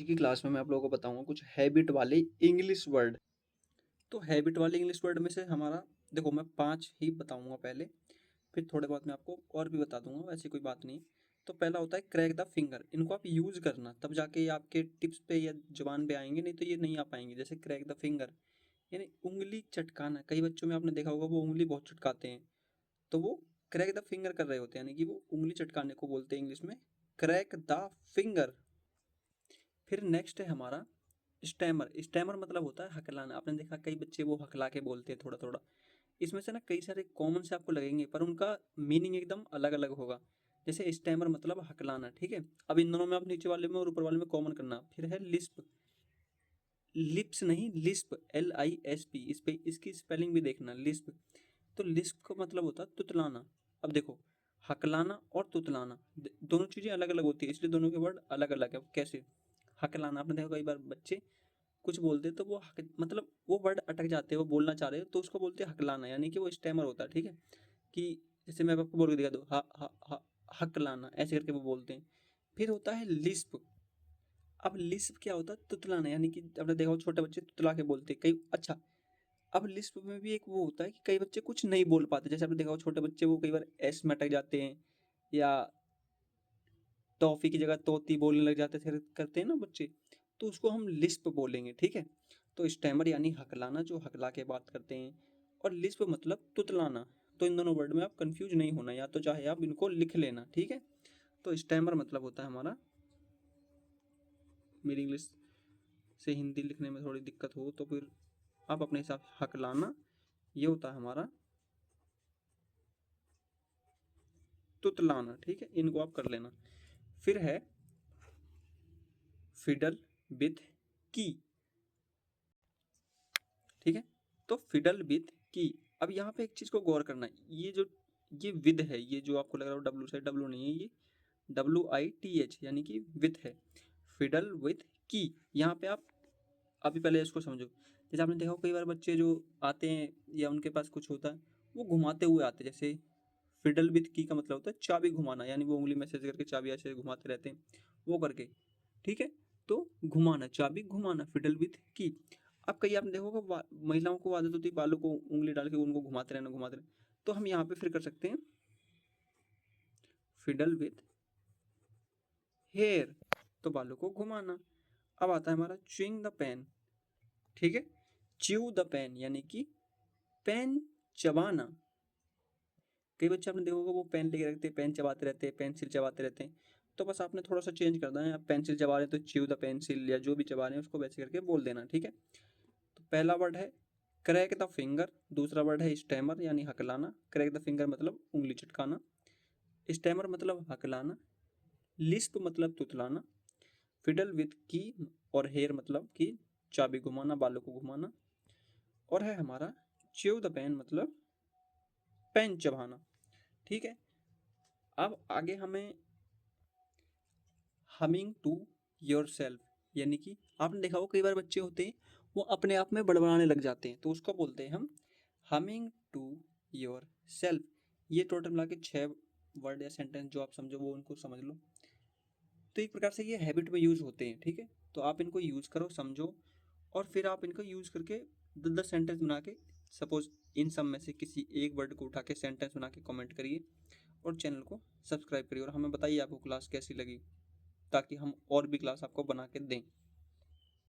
आज की क्लास में मैं आप लोगों को बताऊंगा कुछ हैबिट वाले इंग्लिश वर्ड। तो हैबिट वाले इंग्लिश वर्ड में से हमारा देखो मैं 5 ही बताऊंगा पहले, फिर थोड़े बाद मैं आपको और भी बता दूंगा, वैसे कोई बात नहीं। तो पहला होता है क्रैक द फिंगर। इनको आप यूज़ करना तब जाके ये आपके टिप्स पे या जुबान पे आएंगे, नहीं तो ये नहीं आ पाएंगे। जैसे क्रैक द फिंगर यानी उंगली चटकाना। कई बच्चों में आपने देखा होगा वो उंगली बहुत चटकाते हैं, तो वो क्रैक द फिंगर कर रहे होते हैं, यानी कि वो उंगली चटकाने को बोलते हैं इंग्लिश में क्रैक द फिंगर। फिर नेक्स्ट है हमारा स्टैमर। स्टैमर मतलब होता है हकलाना। आपने देखा कई बच्चे वो हकला के बोलते हैं थोड़ा थोड़ा। इसमें से ना कई सारे कॉमन से आपको लगेंगे, पर उनका मीनिंग एकदम अलग अलग होगा। जैसे स्टैमर मतलब हकलाना, ठीक है। अब इन दोनों में आप नीचे वाले में और ऊपर वाले में कॉमन करना। फिर है लिस्प। लिप्स नहीं, लिस्प, LISP। इस पे इसकी स्पेलिंग भी देखना, लिस्प। तो लिस्प का मतलब होता है तुतलाना। अब देखो, हकलाना और तुतलाना दोनों चीज़ें अलग अलग होती है, इसलिए दोनों के वर्ड अलग अलग है। कैसे? हकलाना, आपने देखा कई बार बच्चे कुछ बोलते हैं तो वो मतलब वो वर्ड अटक जाते हैं, वो बोलना चाह रहे हो तो उसको बोलते हैं हकलाना, यानी कि वो स्टैमर होता है, ठीक है। कि जैसे मैं आपको बोल के दिखा दूँ, हा हा हा हकलाना, ऐसे करके वो बोलते हैं। फिर होता है लिस्प। अब लिस्प क्या होता है? तुतलाना, यानी कि आपने देखा हो छोटे बच्चे तुतला के बोलते हैं कई। अच्छा, अब लिस्प में भी एक वो होता है कि कई बच्चे कुछ नहीं बोल पाते। जैसे आपने देखा हो छोटे बच्चे वो कई बार एस में अटक जाते हैं, या टॉफी की जगह तोती बोलने लग जाते थे, करते हैं ना बच्चे, तो उसको हम लिस्प बोलेंगे, ठीक है। तो स्टैमर यानी हकलाना, जो हकला के बात करते हैं, और लिस्प मतलब तुतलाना। तो इन दोनों वर्ड में आप कंफ्यूज नहीं होना, या तो चाहे आप इनको लिख लेना, ठीक है। तो स्टैमर मतलब होता है हमारा, मेरी इंग्लिश से हिंदी लिखने में थोड़ी दिक्कत हो तो फिर आप अपने हिसाब से हकलाना। ये होता है हमारा तुतलाना, ठीक है। इनको आप कर लेना। फिर है फिडल विथ की, ठीक है। तो फिडल विथ की। अब यहाँ पे एक चीज को गौर करना है, ये विद है, ये जो आपको लग रहा हो डब्ल्यू से, डब्ल्यू नहीं है, ये WITH यानी कि विथ है। फिडल विथ की। यहाँ पे आप अभी पहले इसको समझो। जैसे आपने देखा हो कई बार बच्चे जो आते हैं या उनके पास कुछ होता है, वो घुमाते हुए आते हैं। जैसे फिडल विथ की का मतलब होता है चाबी घुमाना, यानी वो उंगली मैसेज करके चाबी ऐसे घुमाते रहते हैं, वो करके, ठीक है। तो घुमाना, चाबी घुमाना, फिडल विथ की। अब कहीं आपने देखा होगा महिलाओं को आदत होती है बालों को उंगली डाल के उनको घुमाते रहना, घुमाते रहना। तो हम यहाँ पे फिर कर सकते हैं फिडल विथ हेयर, तो बालों को घुमाना। अब आता है हमारा च्यूइंग द पेन, ठीक है। च्यू द पेन यानी कि पेन चबाना। कई बच्चे आपने देखा होगा वो पेन लेके रखते हैं, पेन चबाते रहते हैं, पेंसिल चबाते रहते हैं। तो बस आपने थोड़ा सा चेंज करना है, आप पेंसिल चबा रहे हैं तो च्यू द पेंसिल, या जो भी चबा रहे हैं उसको वैसे करके बोल देना, ठीक है। तो पहला वर्ड है क्रैक द फिंगर, दूसरा वर्ड है स्टैमर यानी हकलाना। क्रैक द फिंगर मतलब उंगली चटकाना, स्टैमर मतलब हकलाना, लिस्प मतलब तुतलाना, फिडल विथ की और हेयर मतलब कि चाबी घुमाना, बालों को घुमाना, और है हमारा च्यू द पेन मतलब पेन चबाना, ठीक है। अब आगे हमें हमिंग टू योर सेल्फ, यानी कि आपने देखा हो कई बार बच्चे होते हैं वो अपने आप में बड़बड़ाने लग जाते हैं, तो उसको बोलते हैं हम हमिंग टू योर सेल्फ। ये टोटल मिला के 6 वर्ड या सेंटेंस जो आप समझो वो उनको समझ लो। तो एक प्रकार से ये हैबिट में यूज होते हैं, ठीक है। तो आप इनको यूज करो, समझो, और फिर आप इनको यूज करके 10 10 सेंटेंस बना के, सपोज इन सब में से किसी एक वर्ड को उठा के सेंटेंस बना के कमेंट करिए, और चैनल को सब्सक्राइब करिए, और हमें बताइए आपको क्लास कैसी लगी, ताकि हम और भी क्लास आपको बना के दें।